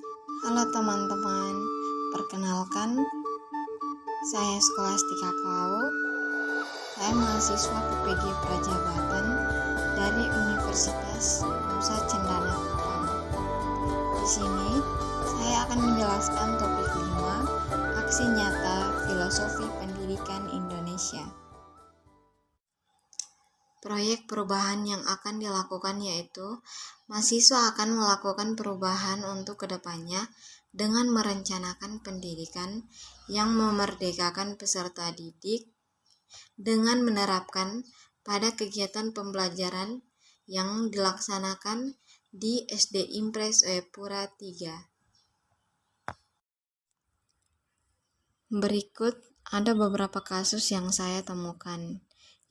Halo teman-teman, perkenalkan saya Skolastika Klau. Saya mahasiswa PPG Prajabatan dari Universitas Nusa Cendana Kupang. Di sini saya akan menjelaskan topik 5, aksi nyata filosofi pendidikan Indonesia. Proyek perubahan yang akan dilakukan yaitu mahasiswa akan melakukan perubahan untuk kedepannya dengan merencanakan pendidikan yang memerdekakan peserta didik dengan menerapkan pada kegiatan pembelajaran yang dilaksanakan di SD Impres Oyepura 3. Berikut ada beberapa kasus yang saya temukan,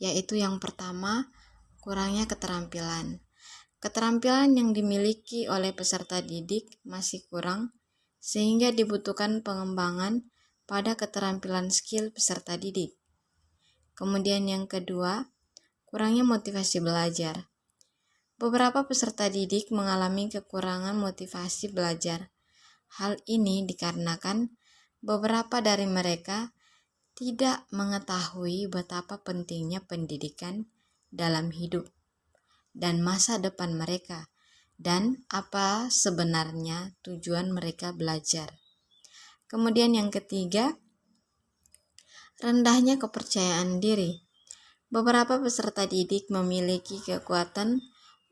yaitu yang pertama, kurangnya keterampilan. Keterampilan yang dimiliki oleh peserta didik masih kurang, sehingga dibutuhkan pengembangan pada keterampilan skill peserta didik. Kemudian yang kedua, kurangnya motivasi belajar. Beberapa peserta didik mengalami kekurangan motivasi belajar. Hal ini dikarenakan beberapa dari mereka tidak mengetahui betapa pentingnya pendidikan dalam hidup dan masa depan mereka, dan apa sebenarnya tujuan mereka belajar. Kemudian yang ketiga, rendahnya kepercayaan diri. Beberapa peserta didik memiliki kekuatan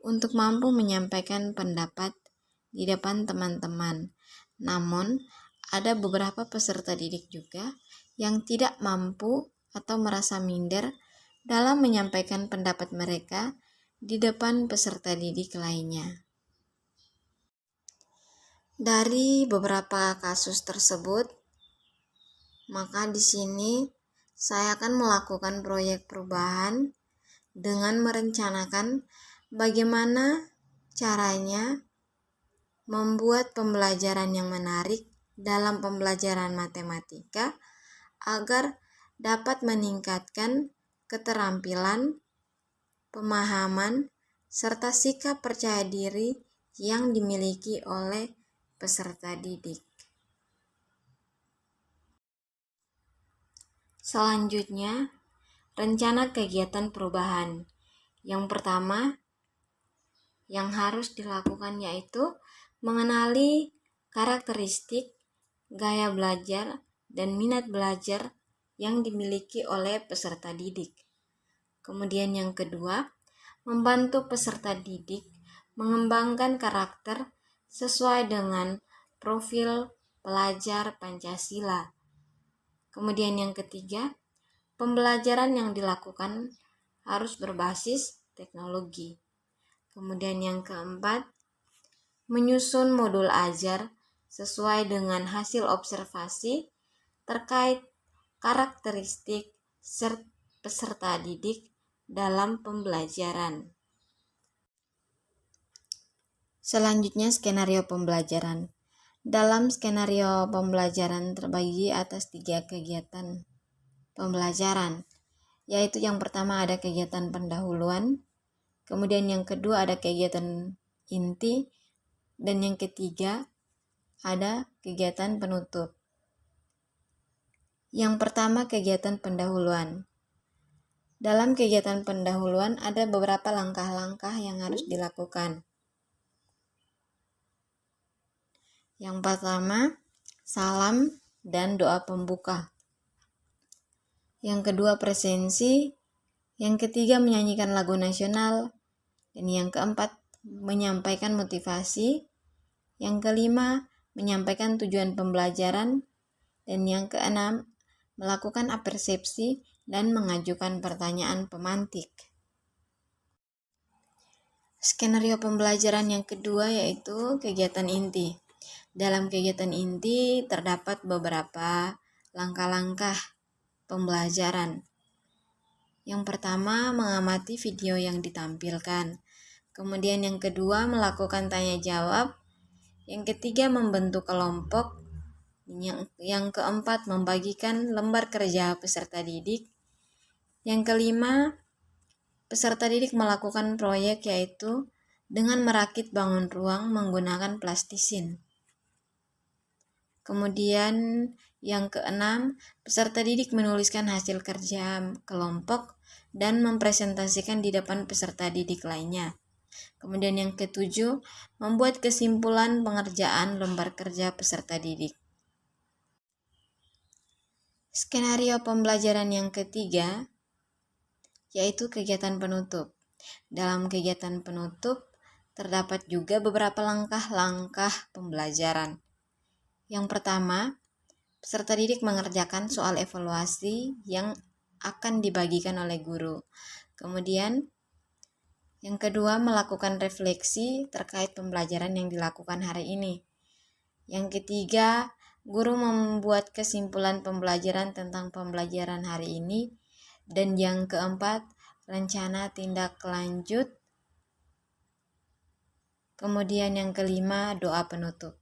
untuk mampu menyampaikan pendapat di depan teman-teman. Namun, ada beberapa peserta didik juga yang tidak mampu atau merasa minder dalam menyampaikan pendapat mereka di depan peserta didik lainnya. Dari beberapa kasus tersebut, maka di sini saya akan melakukan proyek perubahan dengan merencanakan bagaimana caranya membuat pembelajaran yang menarik dalam pembelajaran matematika agar dapat meningkatkan keterampilan, pemahaman, serta sikap percaya diri yang dimiliki oleh peserta didik. Selanjutnya, rencana kegiatan perubahan. Yang pertama yang harus dilakukan yaitu mengenali karakteristik, gaya belajar, dan minat belajar yang dimiliki oleh peserta didik. Kemudian yang kedua, membantu peserta didik mengembangkan karakter sesuai dengan profil pelajar Pancasila. Kemudian yang ketiga, pembelajaran yang dilakukan harus berbasis teknologi. Kemudian yang keempat, menyusun modul ajar sesuai dengan hasil observasi terkait karakteristik peserta didik dalam pembelajaran. Selanjutnya, skenario pembelajaran. Dalam skenario pembelajaran terbagi atas 3 kegiatan pembelajaran, yaitu yang pertama ada kegiatan pendahuluan, kemudian yang kedua ada kegiatan inti, dan yang ketiga ada kegiatan penutup. Yang pertama, kegiatan pendahuluan. Dalam kegiatan pendahuluan ada beberapa langkah-langkah yang harus dilakukan. Yang pertama, salam dan doa pembuka. Yang kedua, presensi. Yang ketiga, menyanyikan lagu nasional. Dan yang keempat, menyampaikan motivasi. Yang kelima, menyampaikan tujuan pembelajaran. Dan yang keenam, melakukan apersepsi dan mengajukan pertanyaan pemantik. Skenario pembelajaran yang kedua yaitu kegiatan inti. Dalam kegiatan inti terdapat beberapa langkah-langkah pembelajaran. Yang pertama, mengamati video yang ditampilkan. Kemudian yang kedua, melakukan tanya jawab. Yang ketiga, membentuk kelompok. Yang keempat, membagikan lembar kerja peserta didik. Yang kelima, peserta didik melakukan proyek yaitu dengan merakit bangun ruang menggunakan plastisin. Kemudian yang keenam, peserta didik menuliskan hasil kerja kelompok dan mempresentasikan di depan peserta didik lainnya. Kemudian yang ketujuh, membuat kesimpulan pengerjaan lembar kerja peserta didik. Skenario pembelajaran yang ketiga, yaitu kegiatan penutup. Dalam kegiatan penutup, terdapat juga beberapa langkah-langkah pembelajaran. Yang pertama, peserta didik mengerjakan soal evaluasi yang akan dibagikan oleh guru. Kemudian, yang kedua, melakukan refleksi terkait pembelajaran yang dilakukan hari ini. Yang ketiga, guru membuat kesimpulan pembelajaran tentang pembelajaran hari ini. Dan yang keempat, rencana tindak lanjut. Kemudian yang kelima, doa penutup.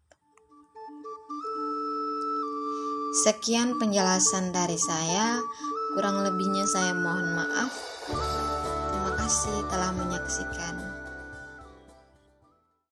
Sekian penjelasan dari saya, kurang lebihnya saya mohon maaf. Terima kasih telah menyaksikan.